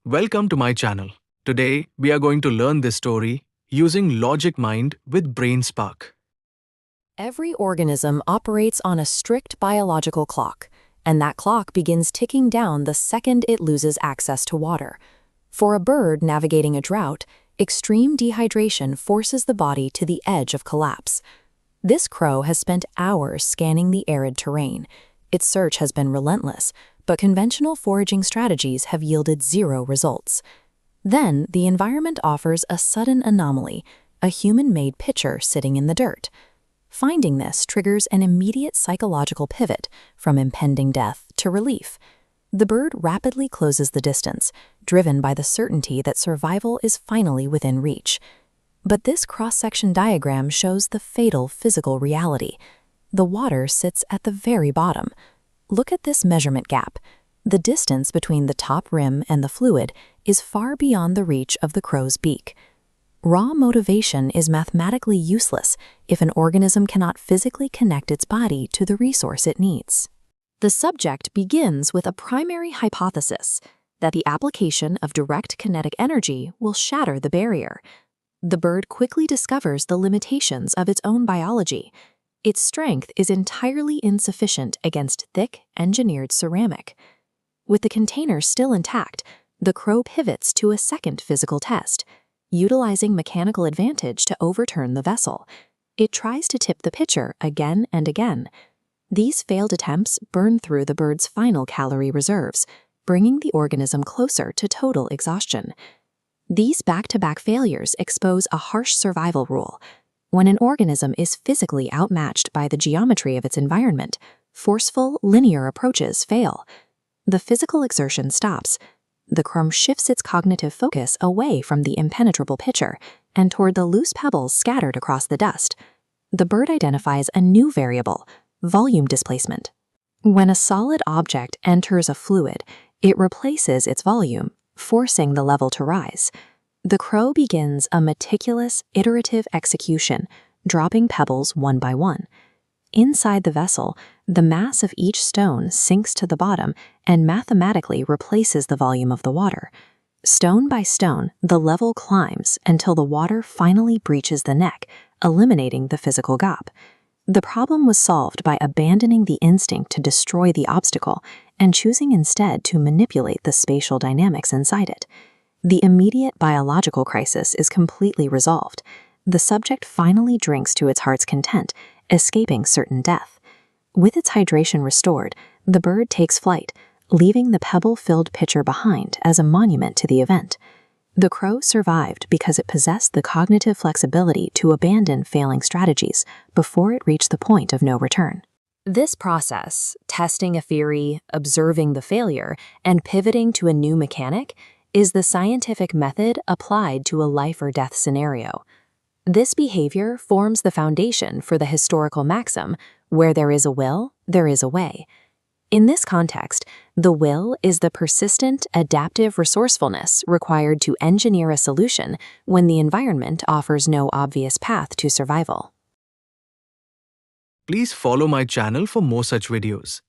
Welcome to my channel. Today, we are going to learn this story using Logic Mind with BrainSpark. Every organism operates on a strict biological clock, and that clock begins ticking down the second it loses access to water. For a bird navigating a drought, extreme dehydration forces the body to the edge of collapse. This crow has spent hours scanning the arid terrain. Its search has been relentless, but conventional foraging strategies have yielded zero results. Then, the environment offers a sudden anomaly, a human-made pitcher sitting in the dirt. Finding this triggers an immediate psychological pivot from impending death to relief. The bird rapidly closes the distance, driven by the certainty that survival is finally within reach. But this cross-section diagram shows the fatal physical reality. The water sits at the very bottom. Look at this measurement gap. The distance between the top rim and the fluid is far beyond the reach of the crow's beak. Raw motivation is mathematically useless if an organism cannot physically connect its body to the resource it needs. The subject begins with a primary hypothesis that the application of direct kinetic energy will shatter the barrier. The bird quickly discovers the limitations of its own biology. Its strength is entirely insufficient against thick, engineered ceramic. With the container still intact, the crow pivots to a second physical test, utilizing mechanical advantage to overturn the vessel. It tries to tip the pitcher again and again. These failed attempts burn through the bird's final calorie reserves, bringing the organism closer to total exhaustion. These back-to-back failures expose a harsh survival rule. When an organism is physically outmatched by the geometry of its environment, forceful, linear approaches fail. The physical exertion stops. The crow shifts its cognitive focus away from the impenetrable pitcher and toward the loose pebbles scattered across the dust. The bird identifies a new variable, volume displacement. When a solid object enters a fluid, it replaces its volume, forcing the level to rise. The crow begins a meticulous, iterative execution, dropping pebbles one by one. Inside the vessel, the mass of each stone sinks to the bottom and mathematically replaces the volume of the water. Stone by stone, the level climbs until the water finally breaches the neck, eliminating the physical gap. The problem was solved by abandoning the instinct to destroy the obstacle and choosing instead to manipulate the spatial dynamics inside it. The immediate biological crisis is completely resolved. The subject finally drinks to its heart's content, escaping certain death. With its hydration restored, the bird takes flight, leaving the pebble-filled pitcher behind as a monument to the event. The crow survived because it possessed the cognitive flexibility to abandon failing strategies before it reached the point of no return. This process, testing a theory, observing the failure, and pivoting to a new mechanic, is the scientific method applied to a life-or-death scenario. This behavior forms the foundation for the historical maxim, where there is a will, there is a way. In this context, the will is the persistent, adaptive resourcefulness required to engineer a solution when the environment offers no obvious path to survival. Please follow my channel for more such videos.